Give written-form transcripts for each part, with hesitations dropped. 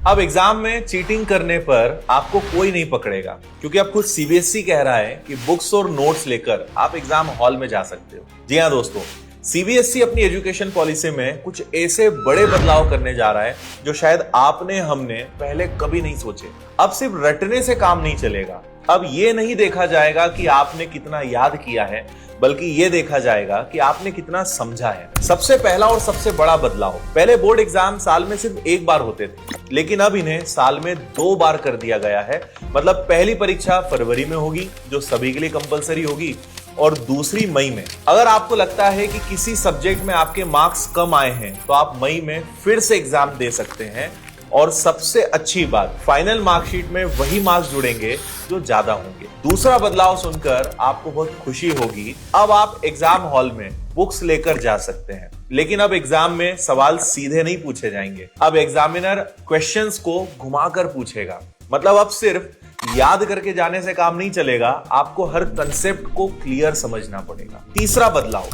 अब एग्जाम में चीटिंग करने पर आपको कोई नहीं पकड़ेगा, क्योंकि अब खुद सीबीएसई कह रहा है कि बुक्स और नोट्स लेकर आप एग्जाम हॉल में जा सकते हो। जी हाँ दोस्तों, सीबीएसई अपनी एजुकेशन पॉलिसी में कुछ ऐसे बड़े बदलाव करने जा रहा है जो शायद आपने हमने पहले कभी नहीं सोचे। अब सिर्फ रटने से काम नहीं चलेगा। अब ये नहीं देखा जाएगा कि आपने कितना याद किया है, बल्कि ये देखा जाएगा कि आपने कितना समझा है। सबसे पहला और सबसे बड़ा बदलाव, पहले बोर्ड एग्जाम साल में सिर्फ एक बार होते थे, लेकिन अब इन्हें साल में 2 बार कर दिया गया है। मतलब पहली परीक्षा फरवरी में होगी, जो सभी के लिए कंपलसरी होगी, और दूसरी मई में। अगर आपको लगता है कि किसी सब्जेक्ट में आपके मार्क्स कम आए हैं, तो आप मई में फिर से एग्जाम दे सकते हैं। और सबसे अच्छी बात, फाइनल मार्कशीट में वही मार्क्स जुड़ेंगे जो ज्यादा होंगे। दूसरा बदलाव सुनकर आपको बहुत खुशी होगी। अब आप एग्जाम हॉल में बुक्स लेकर जा सकते हैं, लेकिन अब एग्जाम में सवाल सीधे नहीं पूछे जाएंगे। अब एग्जामिनर क्वेश्चंस को घुमाकर पूछेगा। मतलब अब सिर्फ याद करके जाने से काम नहीं चलेगा, आपको हर कंसेप्ट को क्लियर समझना पड़ेगा। तीसरा बदलाव,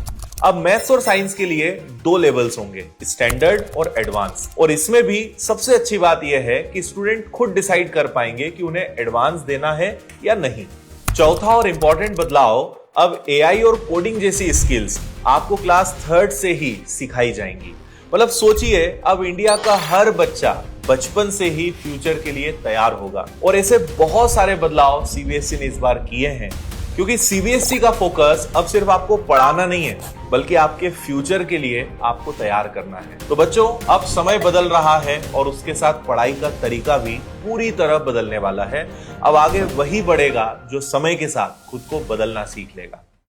अब मैथ्स और साइंस के लिए 2 लेवल्स होंगे, स्टैंडर्ड और एडवांस। और इसमें भी सबसे अच्छी बात यह है कि स्टूडेंट खुद डिसाइड कर पाएंगे कि उन्हें एडवांस देना है या नहीं। चौथा और इंपॉर्टेंट बदलाव, अब एआई और कोडिंग जैसी स्किल्स आपको क्लास 3rd से ही सिखाई जाएंगी। मतलब सोचिए, अब इंडिया का हर बच्चा बचपन से ही फ्यूचर के लिए तैयार होगा। और ऐसे बहुत सारे बदलाव सीबीएसई ने इस बार किए हैं, क्योंकि सीबीएसई का फोकस अब सिर्फ आपको पढ़ाना नहीं है, बल्कि आपके फ्यूचर के लिए आपको तैयार करना है। तो बच्चों, अब समय बदल रहा है और उसके साथ पढ़ाई का तरीका भी पूरी तरह बदलने वाला है। अब आगे वही बढ़ेगा जो समय के साथ खुद को बदलना सीख लेगा।